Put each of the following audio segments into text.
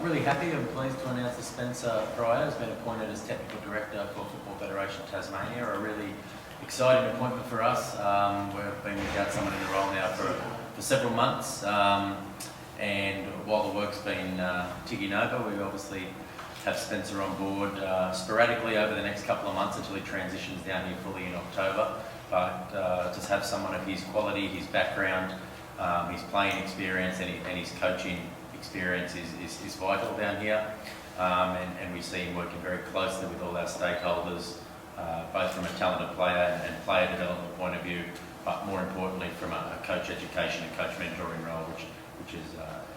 Really happy and pleased to announce that Spencer Pryor has been appointed as Technical Director for Football Federation Tasmania, a really exciting appointment for us. We've been without someone in the role now for several months, and while the work's been ticking over, we obviously have Spencer on board sporadically over the next couple of months until he transitions down here fully in October. But just have someone of his quality, his background, his playing experience and his coaching experience is vital down here, and we see him working very closely with all our stakeholders, both from a talented player and player development point of view, but more importantly from a coach education and coach mentoring role, which is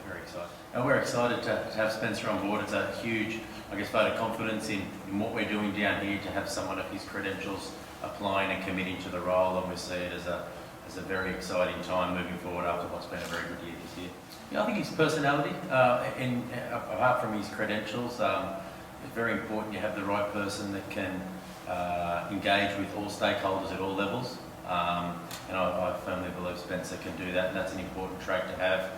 very exciting. And we're excited to have Spencer on board. It's a huge, vote of confidence in what we're doing down here, to have someone of his credentials applying and committing to the role, and we see it as a very exciting time moving forward after what's been a very good year this year. I think his personality, apart from his credentials, it's very important you have the right person that can engage with all stakeholders at all levels, and I firmly believe Spencer can do that, and that's an important trait to have.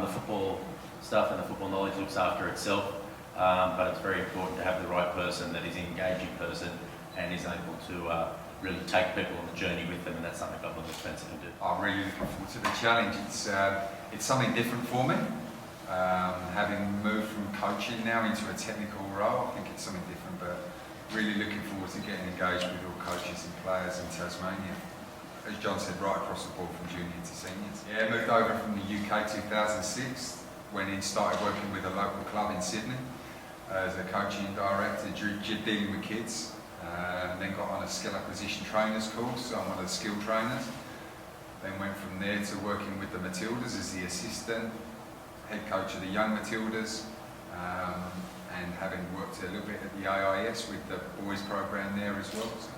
The football stuff and the football knowledge looks after itself, but it's very important to have the right person that is an engaging person and is able to really take people on the journey with them, and that's something I believe Spencer can do. I'm really looking forward to the challenge. It's something different for me. Having moved from coaching now into a technical role, I think it's something different, but really looking forward to getting engaged with all coaches and players in Tasmania. As John said, right across the board from junior to seniors. Yeah, moved over from the UK 2006, went in, started working with a local club in Sydney as a coaching director, dealing with kids. Then got on a skill acquisition trainers course, so I'm one of the skill trainers. Then went from there to working with the Matildas as the assistant, head coach of the Young Matildas, and having worked a little bit at the AIS with the boys program there as well. So,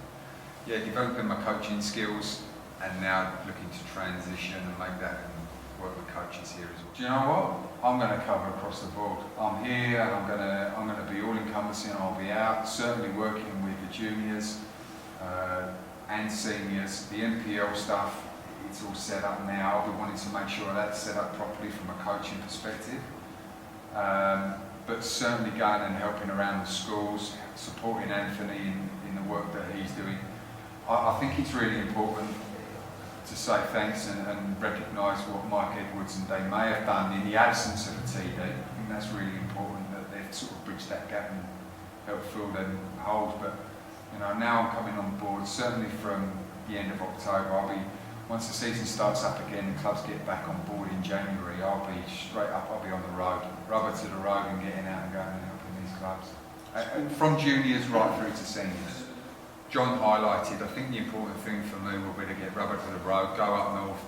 yeah, developing my coaching skills, and now looking to transition and make that and work with coaches here as well. Do you know what? I'm going to cover across the board. I'm here and I'm going to be all-encompassing. I'll be out, certainly working with the juniors and seniors. The NPL stuff, it's all set up now. I'll be wanting to make sure that's set up properly from a coaching perspective. But certainly going and helping around the schools, supporting Anthony in the work that he's doing. I think it's really important to say thanks and recognise what Mike Edwards and they may have done in the absence of a TD. I think that's really important, that they've sort of bridged that gap and helped fill them holes. But now I'm coming on board, certainly from the end of October. Once the season starts up again, the clubs get back on board in January, I'll be straight up, I'll be on the road, rubber to the road and getting out and going and helping these clubs. From juniors right through to seniors. John highlighted, I think the important thing for me will be to get rubber to the road, go up north,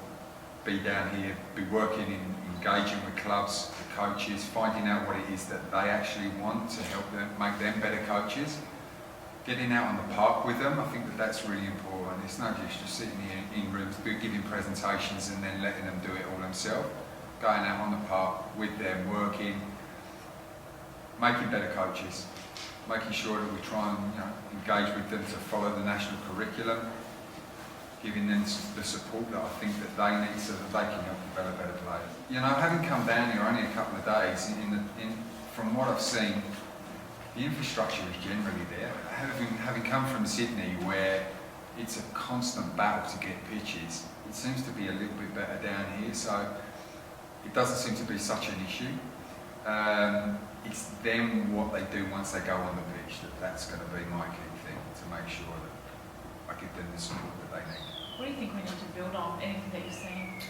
be down here, be working engaging with clubs, the coaches, finding out what it is that they actually want to help them, make them better coaches. Getting out on the park with them, I think that's really important. It's not just sitting here in rooms, giving presentations and then letting them do it all themselves. Going out on the park with them, working, making better coaches. Making sure that we try and engage with them to follow the national curriculum, giving them the support that I think that they need so that they can help develop better players. Having come down here only a couple of days, from what I've seen, the infrastructure is generally there. Having come from Sydney, where it's a constant battle to get pitches, it seems to be a little bit better down here, so it doesn't seem to be such an issue. It's them, what they do once they go on the pitch, that's going to be my key thing, to make sure that I give them the support that they need. What do you think we need to build on? Anything that you've seen?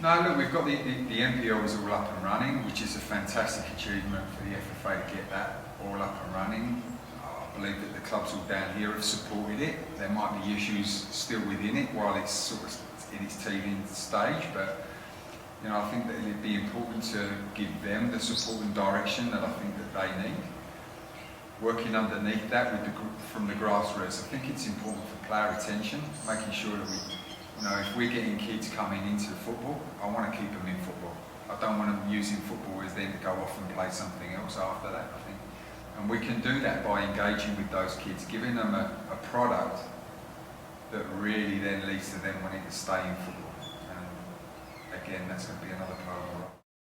No, look, we've got the NPL is all up and running, which is a fantastic achievement for the FFA to get that all up and running. I believe that the clubs all down here have supported it. There might be issues still within it while it's sort of in its teething stage, but I think that it'd be important to give them the support and direction that I think that they need. Working underneath that from the grassroots, I think it's important for player retention, making sure that if we're getting kids coming into football, I want to keep them in football. I don't want them using football as then to go off and play something else after that, I think. And we can do that by engaging with those kids, giving them a product that really then leads to them wanting to stay in football. Again, that's going to be another part of the role.